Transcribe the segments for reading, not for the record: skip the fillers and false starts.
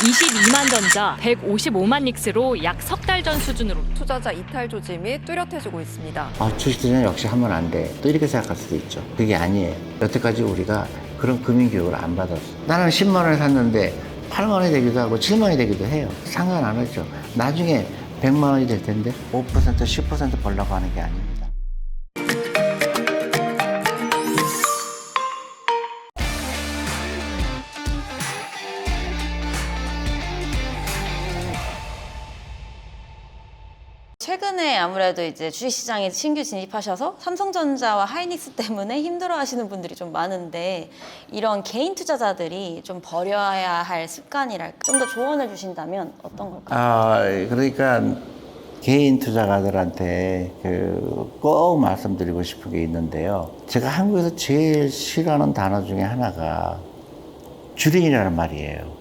22만 전자, 155만 닉스로 약 석 달 전 수준으로 투자자 이탈 조짐이 뚜렷해지고 있습니다. 주식 투자는 역시 하면 안 돼. 또 이렇게 생각할 수도 있죠. 그게 아니에요. 여태까지 우리가 그런 금융 교육을 안 받았어. 나는 10만 원에 샀는데 8만 원이 되기도 하고 7만 원이 되기도 해요. 상관 안 하죠. 나중에 100만 원이 될 텐데 5% 10% 벌려고 하는 게 아닙니다. 최근에 아무래도 이제 주식시장에 신규 진입하셔서 삼성전자와 하이닉스 때문에 힘들어하시는 분들이 좀 많은데 이런 개인 투자자들이 좀 버려야 할 습관이랄까 좀 더 조언을 주신다면 어떤 걸까요? 그러니까 개인 투자가들한테 꼭 말씀드리고 싶은 게 있는데요. 제가 한국에서 제일 싫어하는 단어 중에 하나가 주린이라는 말이에요.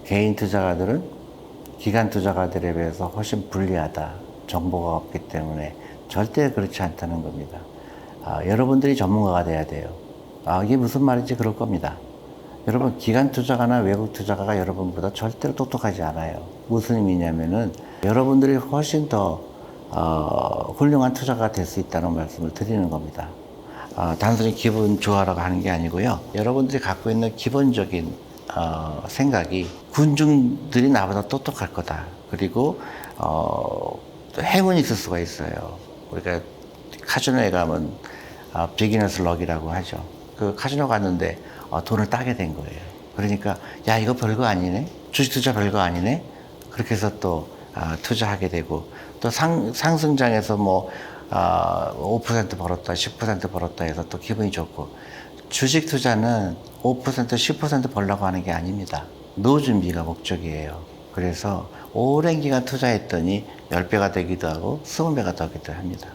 개인 투자가들은 기관 투자가들에 비해서 훨씬 불리하다. 정보가 없기 때문에 절대 그렇지 않다는 겁니다. 여러분들이 전문가가 돼야 돼요. 이게 무슨 말인지 그럴 겁니다. 여러분, 기관 투자가나 외국 투자가가 여러분보다 절대로 똑똑하지 않아요. 무슨 의미냐면은 여러분들이 훨씬 더 훌륭한 투자가 될 수 있다는 말씀을 드리는 겁니다. 단순히 기분 좋아라고 하는 게 아니고요. 여러분들이 갖고 있는 기본적인 생각이 군중들이 나보다 똑똑할 거다. 그리고 또 행운이 있을 수가 있어요. 우리가 카지노에 가면 비기너스 럭이라고 하죠. 그 카지노 갔는데 돈을 따게 된 거예요. 그러니까 야, 이거 별거 아니네. 주식 투자 별거 아니네. 그렇게 해서 또 투자하게 되고 또 상승장에서 뭐 5% 벌었다, 10% 벌었다 해서 또 기분이 좋고. 주식 투자는 5%, 10% 벌려고 하는 게 아닙니다. 노 준비가 목적이에요. 그래서 오랜 기간 투자했더니 10배가 되기도 하고 20배가 되기도 합니다.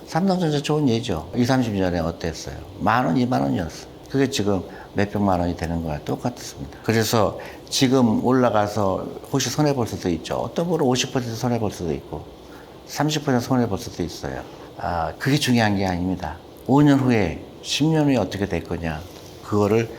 삼성전자 좋은 예죠. 20, 30년에 어땠어요? 10,000원, 20,000원이었어요. 그게 지금 몇백만 원이 되는 거야. 똑같습니다. 그래서 지금 올라가서 혹시 손해볼 수도 있죠. 어떤 분은 50% 손해볼 수도 있고 30% 손해볼 수도 있어요. 그게 중요한 게 아닙니다. 5년 후에, 10년 후에 어떻게 될 거냐. 그거를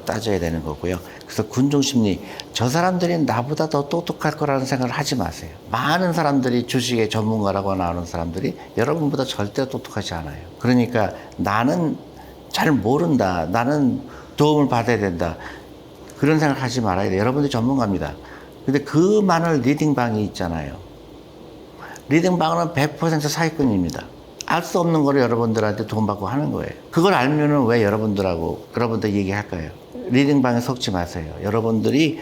따져야 되는 거고요. 그래서 군중심리, 저 사람들이 나보다 더 똑똑할 거라는 생각을 하지 마세요. 많은 사람들이 주식의 전문가라고 나오는 사람들이 여러분보다 절대 똑똑하지 않아요. 그러니까 나는 잘 모른다. 나는 도움을 받아야 된다. 그런 생각을 하지 말아야 돼요. 여러분들이 전문가입니다. 근데 그 많은 리딩방이 있잖아요. 리딩방은 100% 사기꾼입니다. 알 수 없는 거를 여러분들한테 돈 받고 하는 거예요. 그걸 알면은 왜 여러분들 얘기할까요? 리딩방에 속지 마세요. 여러분들의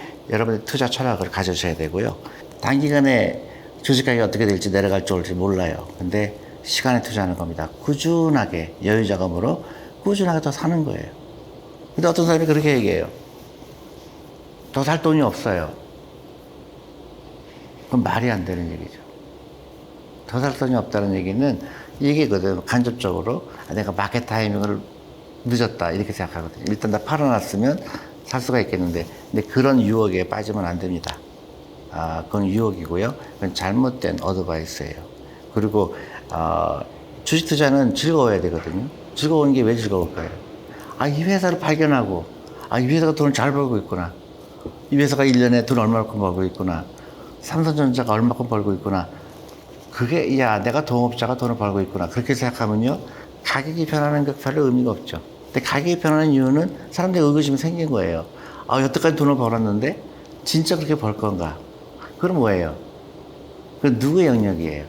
투자 철학을 가져셔야 되고요. 단기간에 주식 가격이 어떻게 될지 내려갈지 올지 몰라요. 근데 시간에 투자하는 겁니다. 꾸준하게 여유 자금으로 꾸준하게 더 사는 거예요. 근데 어떤 사람이 그렇게 얘기해요. 더 살 돈이 없어요. 그건 말이 안 되는 얘기죠. 더 살 돈이 없다는 얘기는 얘기거든. 간접적으로 내가 마켓 타이밍을 늦었다 이렇게 생각하거든요. 일단 다 팔아놨으면 살 수가 있겠는데 근데 그런 유혹에 빠지면 안 됩니다. 그건 유혹이고요. 그건 잘못된 어드바이스예요. 그리고 주식 투자는 즐거워야 되거든요. 즐거운 게 왜 즐거울까요? 이 회사를 발견하고 이 회사가 돈을 잘 벌고 있구나. 이 회사가 1년에 돈 얼마만큼 벌고 있구나. 삼성전자가 얼마만큼 벌고 있구나. 그게 내가 동업자가 돈을 벌고 있구나. 그렇게 생각하면요. 가격이 변하는 게 별로 의미가 없죠. 근데 가격이 변하는 이유는 사람들이 의구심이 생긴 거예요. 여태까지 돈을 벌었는데 진짜 그렇게 벌 건가? 그럼 뭐예요? 그 누구의 영역이에요?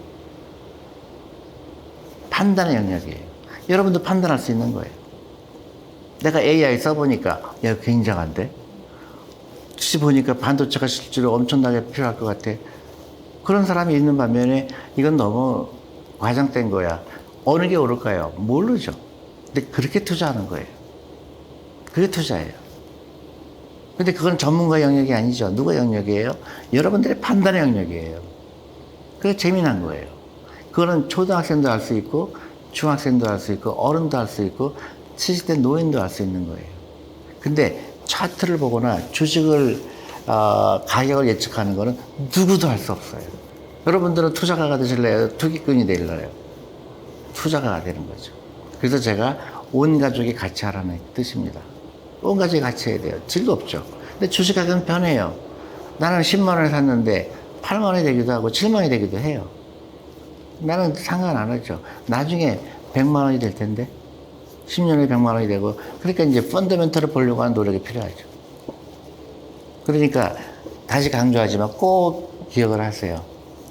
판단의 영역이에요. 여러분도 판단할 수 있는 거예요. 내가 AI 써보니까 굉장한데? 혹시 보니까 반도체가 실제로 엄청나게 필요할 것 같아. 그런 사람이 있는 반면에 이건 너무 과장된 거야. 어느 게 오를까요? 모르죠. 근데 그렇게 투자하는 거예요. 그게 투자예요. 근데 그건 전문가 영역이 아니죠. 누가 영역이에요? 여러분들의 판단의 영역이에요. 그게 재미난 거예요. 그거는 초등학생도 할 수 있고 중학생도 할 수 있고 어른도 할 수 있고 70대 노인도 할 수 있는 거예요. 근데 차트를 보거나 주식을 가격을 예측하는 거는 누구도 할 수 없어요. 여러분들은 투자가가 되실래요? 투기꾼이 되실래요? 투자가가 되는 거죠. 그래서 제가 온 가족이 같이 하라는 뜻입니다. 온 가족이 같이 해야 돼요. 즐겁죠. 근데 주식 가격은 변해요. 나는 10만 원에 샀는데 8만 원이 되기도 하고 7만 원이 되기도 해요. 나는 상관 안 하죠. 나중에 100만 원이 될 텐데 10년에 100만 원이 되고 그러니까 이제 펀더멘털을 보려고 하는 노력이 필요하죠. 그러니까 다시 강조하지만 꼭 기억을 하세요.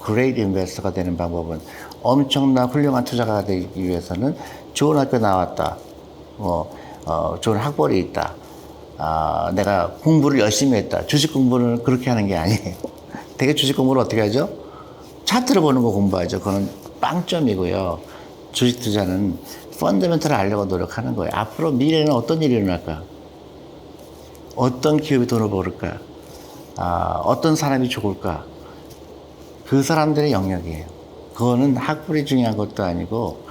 그레이트 인베스터가 되는 방법은 엄청난 훌륭한 투자가 되기 위해서는 좋은 학교 나왔다. 좋은 학벌이 있다. 내가 공부를 열심히 했다. 주식 공부는 그렇게 하는 게 아니에요. 되게 주식 공부를 어떻게 하죠? 차트를 보는 거 공부하죠. 그건 빵점이고요. 주식 투자는 펀더멘털을 알려고 노력하는 거예요. 앞으로 미래에는 어떤 일이 일어날까? 어떤 기업이 돈을 벌을까? 어떤 사람이 죽을까? 그 사람들의 영역이에요. 그거는 학벌이 중요한 것도 아니고,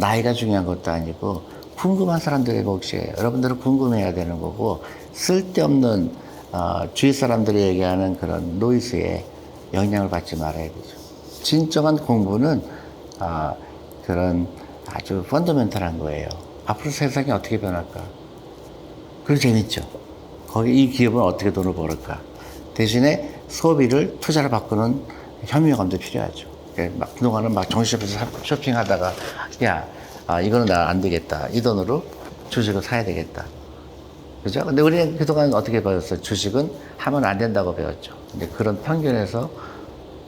나이가 중요한 것도 아니고, 궁금한 사람들의 몫이에요. 여러분들은 궁금해야 되는 거고, 쓸데없는, 주위 사람들이 얘기하는 그런 노이즈에 영향을 받지 말아야 되죠. 진정한 공부는, 그런 아주 펀더멘털한 거예요. 앞으로 세상이 어떻게 변할까? 그리고 재밌죠. 거기 이 기업은 어떻게 돈을 벌을까? 대신에 소비를 투자로 바꾸는 현명함도 필요하죠. 막 그동안은 막 정신없이 쇼핑하다가 이거는 나 안 되겠다. 이 돈으로 주식을 사야 되겠다. 그죠? 근데 우리는 그동안 어떻게 배웠어요? 주식은 하면 안 된다고 배웠죠. 근데 그런 편견에서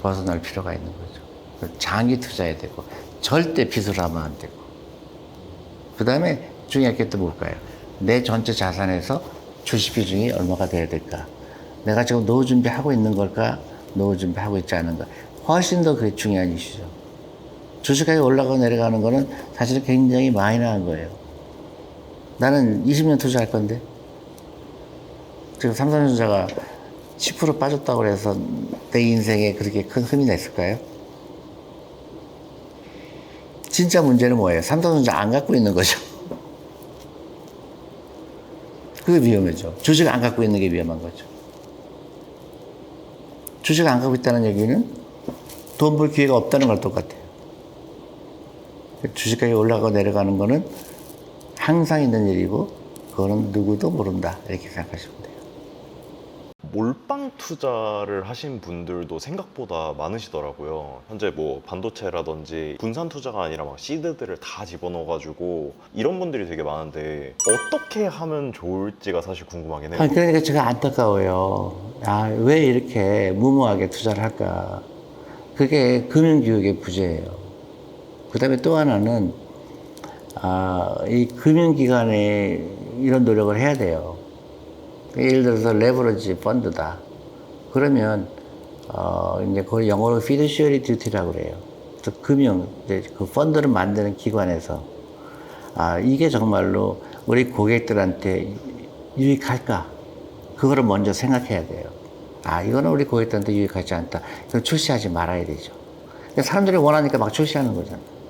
벗어날 필요가 있는 거죠. 장기 투자해야 되고 절대 빚으로 하면 안 되고 그 다음에 중요한 게 또 뭘까요? 내 전체 자산에서 주식 비중이 얼마가 돼야 될까? 내가 지금 노후 준비하고 있는 걸까? 노후 준비하고 있지 않은가? 훨씬 더 그게 중요한 이슈죠. 주식가격이 올라가고 내려가는 거는 사실은 굉장히 마이너한 거예요. 나는 20년 투자할 건데 지금 삼성전자가 10% 빠졌다고 해서 내 인생에 그렇게 큰 흠이 냈을까요? 진짜 문제는 뭐예요? 삼성전자 안 갖고 있는 거죠. 그게 위험하죠. 주식 안 갖고 있는 게 위험한 거죠. 주식 안 갖고 있다는 얘기는 돈 벌 기회가 없다는 걸 똑같아요. 주식가격이 올라가고 내려가는 거는 항상 있는 일이고 그거는 누구도 모른다 이렇게 생각하시면 돼요. 몰빵 투자를 하신 분들도 생각보다 많으시더라고요. 현재 뭐 반도체라든지 분산 투자가 아니라 막 시드들을 다 집어넣어가지고 이런 분들이 되게 많은데 어떻게 하면 좋을지가 사실 궁금하긴 해요. 그러니까 제가 안타까워요. 왜 이렇게 무모하게 투자를 할까? 그게 금융교육의 부재예요. 그 다음에 또 하나는, 이 금융기관에 이런 노력을 해야 돼요. 예를 들어서 레버리지 펀드다. 그러면, 이제 그걸 영어로 fiduciary duty라고 그래요. 그래서 그 펀드를 만드는 기관에서, 이게 정말로 우리 고객들한테 유익할까? 그거를 먼저 생각해야 돼요. 이거는 우리 고객들한테 유익하지 않다. 그럼 출시하지 말아야 되죠. 사람들이 원하니까 막 출시하는 거잖아요.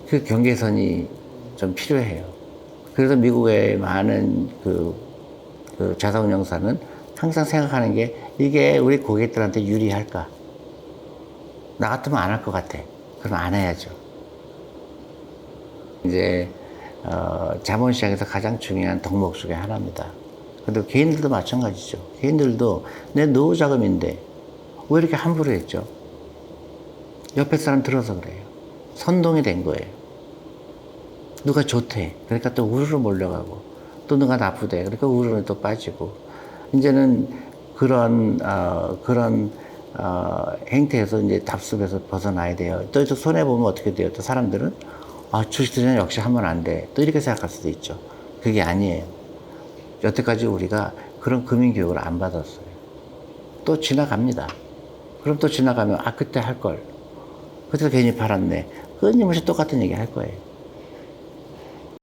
그 경계선이 좀 필요해요. 그래서 미국의 많은 그 자산운용사는 항상 생각하는 게 이게 우리 고객들한테 유리할까? 나 같으면 안 할 것 같아. 그럼 안 해야죠. 이제 자본시장에서 가장 중요한 덕목 중에 하나입니다. 근데 개인들도 마찬가지죠. 개인들도 내 노후 자금인데 왜 이렇게 함부로 했죠? 옆에 사람 들어서 그래요. 선동이 된 거예요. 누가 좋대. 그러니까 또 우르르 몰려가고, 또 누가 나쁘대. 그러니까 우르르 또 빠지고. 이제는 그런 행태에서 이제 답습에서 벗어나야 돼요. 또 손해보면 어떻게 돼요? 또 사람들은, 주식 투자는 역시 하면 안 돼. 또 이렇게 생각할 수도 있죠. 그게 아니에요. 여태까지 우리가 그런 금융교육을 안 받았어요. 또 지나갑니다. 그럼 또 지나가면, 그때 할 걸. 그때도 괜히 팔았네. 끊임없이 똑같은 얘기 할 거예요.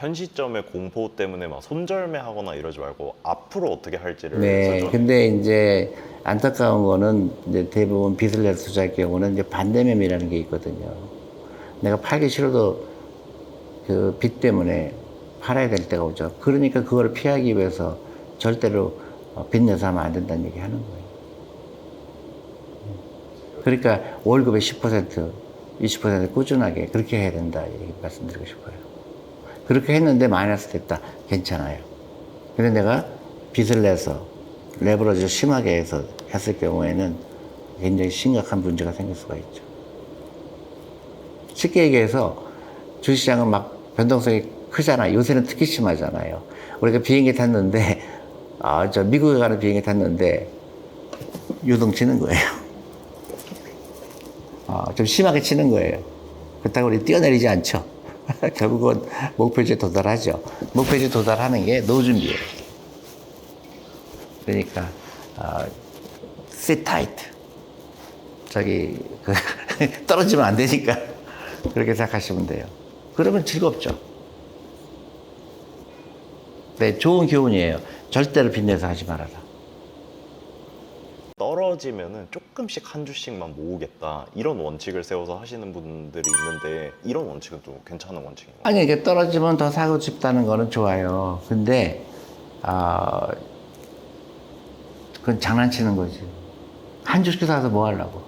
현 시점의 공포 때문에 막 손절매하거나 이러지 말고 앞으로 어떻게 할지를 네. 근데 이제 안타까운 거는 이제 대부분 빚을 내서 투자할 경우는 이제 반대매매라는 게 있거든요. 내가 팔기 싫어도 그 빚 때문에 팔아야 될 때가 오죠. 그러니까 그걸 피하기 위해서 절대로 빚 내서 하면 안 된다는 얘기 하는 거예요. 그러니까 월급의 10%, 20% 꾸준하게 그렇게 해야 된다 이렇게 말씀드리고 싶어요. 그렇게 했는데 마이너스 됐다. 괜찮아요. 근데 내가 빚을 내서 레버리지를 심하게 해서 했을 경우에는 굉장히 심각한 문제가 생길 수가 있죠. 쉽게 얘기해서 주식시장은 막 변동성이 크잖아요. 요새는 특히 심하잖아요. 우리가 비행기 탔는데, 저 미국에 가는 비행기 탔는데, 유동 치는 거예요. 좀 심하게 치는 거예요. 그렇다고 우리 뛰어내리지 않죠. 결국은 목표지에 도달하죠. 목표지에 도달하는 게 노준비예요. 그러니까, sit tight. 떨어지면 안 되니까. 그렇게 생각하시면 돼요. 그러면 즐겁죠. 네, 좋은 교훈이에요. 절대로 빚내서 하지 말아라. 떨어지면은 조금씩 한 주씩만 모으겠다 이런 원칙을 세워서 하시는 분들이 있는데 이런 원칙은 좀 괜찮은 원칙인가요? 아니, 이게 떨어지면 더 사고 싶다는 거는 좋아요. 근데, 그건 장난치는 거지. 한 주씩 사서 뭐 하려고.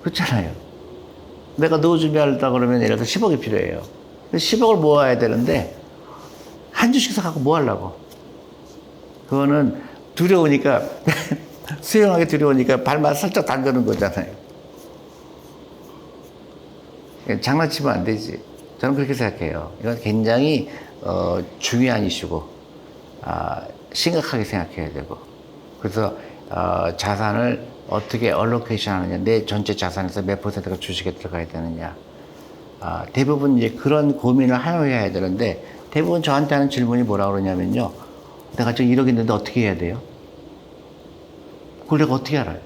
그렇잖아요. 내가 노후 준비하려다 그러면 예를 들어 10억이 필요해요. 10억을 모아야 되는데, 한 주씩 사갖고 뭐 하려고. 그거는 두려우니까, 수영하기 두려우니까 발만 살짝 담그는 거잖아요. 장난치면 안 되지. 저는 그렇게 생각해요. 이건 굉장히 중요한 이슈고, 심각하게 생각해야 되고. 그래서 자산을 어떻게 얼로케이션 하느냐, 내 전체 자산에서 몇 퍼센트가 주식에 들어가야 되느냐. 대부분 이제 그런 고민을 하여야 되는데, 대부분 저한테 하는 질문이 뭐라고 그러냐면요. 내가 지금 1억 있는데 어떻게 해야 돼요? 그걸 내가 어떻게 알아요?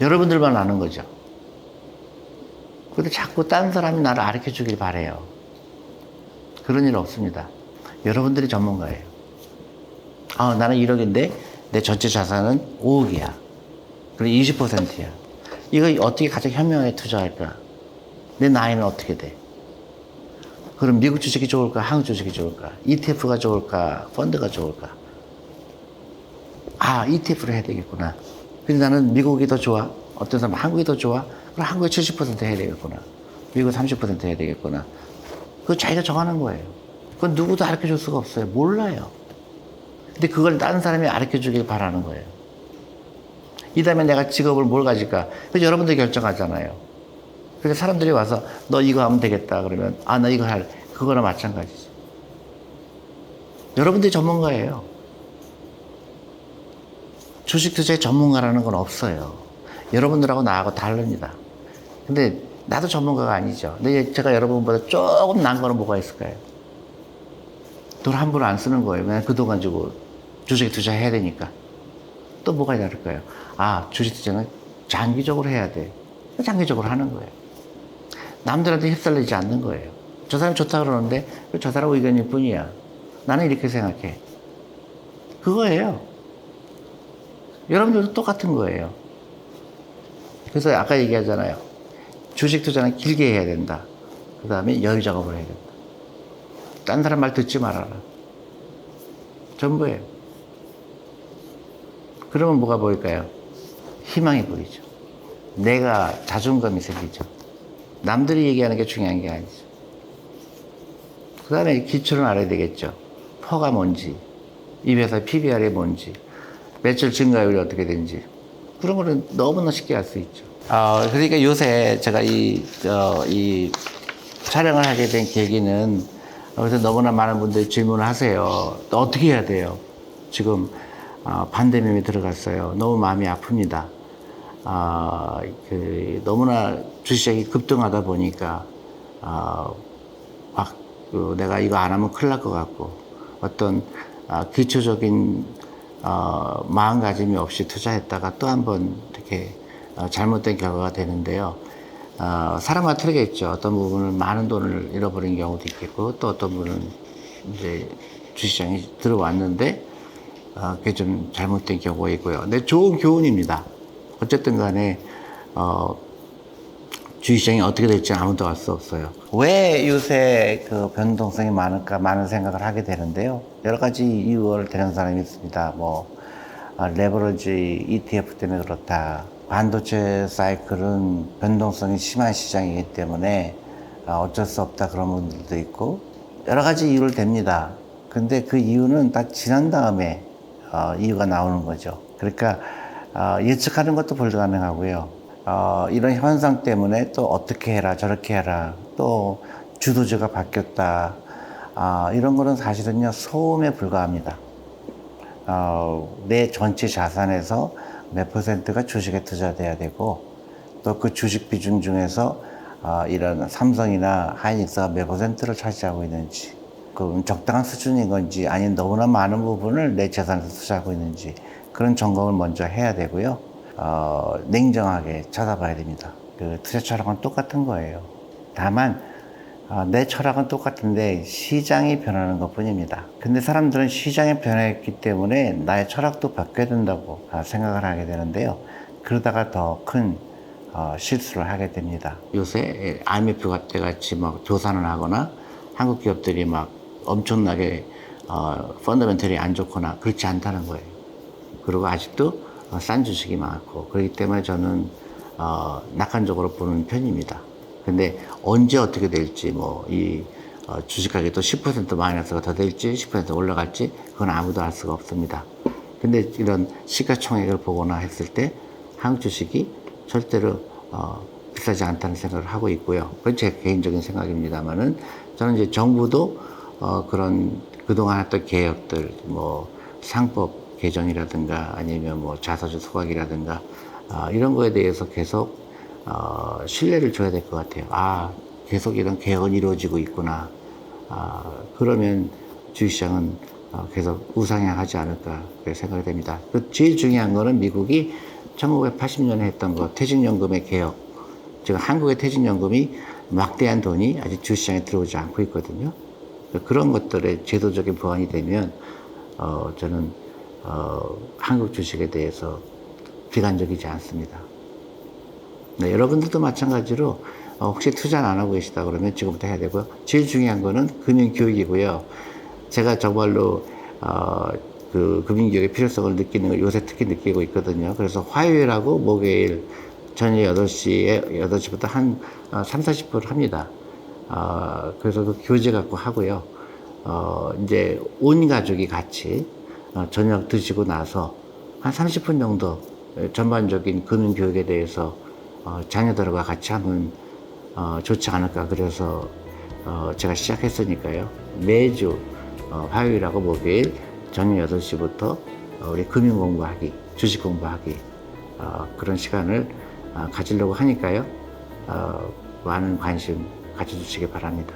여러분들만 아는 거죠. 근데 자꾸 다른 사람이 나를 가르쳐 주길 바래요. 그런 일 없습니다. 여러분들이 전문가예요. 나는 1억인데 내 전체 자산은 5억이야. 그리고 20%야. 이거 어떻게 가장 현명하게 투자할까? 내 나이는 어떻게 돼? 그럼 미국 주식이 좋을까? 한국 주식이 좋을까? ETF가 좋을까? 펀드가 좋을까? ETF를 해야 되겠구나. 근데 나는 미국이 더 좋아. 어떤 사람은 한국이 더 좋아. 그럼 한국에 70% 해야 되겠구나. 미국 30% 해야 되겠구나. 그거 자기가 정하는 거예요. 그건 누구도 가르쳐 줄 수가 없어요. 몰라요. 근데 그걸 다른 사람이 가르쳐 주길 바라는 거예요. 이 다음에 내가 직업을 뭘 가질까? 그래서 여러분들이 결정하잖아요. 그래서 사람들이 와서 너 이거 하면 되겠다 그러면 나 이거 할래. 그거나 마찬가지죠. 여러분들이 전문가예요. 주식 투자의 전문가라는 건 없어요. 여러분들하고 나하고 다릅니다. 근데 나도 전문가가 아니죠. 근데 제가 여러분보다 조금 나은 거는 뭐가 있을까요? 돈 함부로 안 쓰는 거예요. 그냥 그 돈 가지고 주식에 투자해야 되니까. 또 뭐가 다를까요? 주식 투자는 장기적으로 해야 돼. 장기적으로 하는 거예요. 남들한테 휩쓸리지 않는 거예요. 저 사람이 좋다 그러는데 저 사람 의견일 뿐이야. 나는 이렇게 생각해. 그거예요. 여러분들도 똑같은 거예요. 그래서 아까 얘기하잖아요. 주식 투자는 길게 해야 된다. 그 다음에 여유 작업을 해야 된다. 딴 사람 말 듣지 말아라. 전부예요. 그러면 뭐가 보일까요? 희망이 보이죠. 내가 자존감이 생기죠. 남들이 얘기하는 게 중요한 게 아니죠. 그 다음에 기초는 알아야 되겠죠. 퍼가 뭔지, 이 회사의 PBR이 뭔지, 매출 증가율이 어떻게 되는지. 그런 거는 너무나 쉽게 알 수 있죠. 그러니까 요새 제가 이 촬영을 하게 된 계기는 그래서 너무나 많은 분들이 질문을 하세요. 또 어떻게 해야 돼요? 지금 반대매매 들어갔어요. 너무 마음이 아픕니다. 너무나 주식시장이 급등하다 보니까 내가 이거 안 하면 큰일 날 것 같고 어떤 기초적인 마음가짐이 없이 투자했다가 또 한 번 이렇게 잘못된 결과가 되는데요. 사람마다 틀리겠죠. 어떤 부분은 많은 돈을 잃어버린 경우도 있겠고 또 어떤 분은 이제 주식시장이 들어왔는데 그게 좀 잘못된 경우가 있고요. 근데 좋은 교훈입니다. 어쨌든 간에 주식시장이 어떻게 될지 아무도 알 수 없어요. 왜 요새 그 변동성이 많을까 많은 생각을 하게 되는데요. 여러 가지 이유를 대는 사람이 있습니다. 레버리지 ETF 때문에 그렇다. 반도체 사이클은 변동성이 심한 시장이기 때문에 어쩔 수 없다 그런 분들도 있고 여러 가지 이유를 댑니다. 근데 그 이유는 다 지난 다음에 이유가 나오는 거죠. 그러니까 예측하는 것도 불가능하고요. 이런 현상 때문에 또 어떻게 해라 저렇게 해라 또 주도주가 바뀌었다 이런 거는 사실은요 소음에 불과합니다. 내 전체 자산에서 몇 %가 주식에 투자돼야 되고 또 그 주식 비중 중에서 이런 삼성이나 하이닉스가 몇 %를 차지하고 있는지 그 적당한 수준인 건지 아니면 너무나 많은 부분을 내 재산에서 투자하고 있는지 그런 점검을 먼저 해야 되고요. 냉정하게 찾아봐야 됩니다. 그 투자 철학은 똑같은 거예요. 다만 내 철학은 똑같은데 시장이 변하는 것 뿐입니다. 근데 사람들은 시장이 변했기 때문에 나의 철학도 바뀌어야 된다고 생각을 하게 되는데요. 그러다가 더 큰 실수를 하게 됩니다. 요새 IMF 때 같이 막 조산을 하거나 한국 기업들이 막 엄청나게 펀더멘털이 안 좋거나 그렇지 않다는 거예요. 그리고 아직도 싼 주식이 많고 그렇기 때문에 저는 낙관적으로 보는 편입니다. 근데 언제 어떻게 될지 이 주식 가격이 또 10% 마이너스가 더 될지 10% 올라갈지 그건 아무도 알 수가 없습니다. 근데 이런 시가총액을 보거나 했을 때 한국 주식이 절대로 비싸지 않다는 생각을 하고 있고요. 그건 제 개인적인 생각입니다만은 저는 이제 정부도 그런 그동안 했던 개혁들 상법 개정이라든가 아니면 자사주 소각이라든가 이런 거에 대해서 계속 신뢰를 줘야 될 것 같아요. 계속 이런 개혁은 이루어지고 있구나. 그러면 주식시장은 계속 우상향하지 않을까 그렇게 생각이 됩니다. 제일 중요한 거는 미국이 1980년에 했던 거 퇴직연금의 개혁. 지금 한국의 퇴직연금이 막대한 돈이 아직 주식시장에 들어오지 않고 있거든요. 그런 것들의 제도적인 보완이 되면 저는 한국 주식에 대해서 비관적이지 않습니다. 네, 여러분들도 마찬가지로 혹시 투자는 안 하고 계시다 그러면 지금부터 해야 되고요. 제일 중요한 거는 금융교육이고요. 제가 정말로 그 금융교육의 필요성을 느끼는 걸 요새 특히 느끼고 있거든요. 그래서 화요일하고 목요일 저녁 8시부터 한 30-40% 합니다. 그래서 그 교재 갖고 하고요. 이제 온 가족이 같이 저녁 드시고 나서 한 30분 정도 전반적인 금융교육에 대해서 자녀들과 같이 하면 좋지 않을까. 그래서 제가 시작했으니까요. 매주 화요일하고 목요일 저녁 8시부터 우리 금융 공부하기, 주식 공부하기 그런 시간을 가지려고 하니까요. 많은 관심 가져주시기 바랍니다.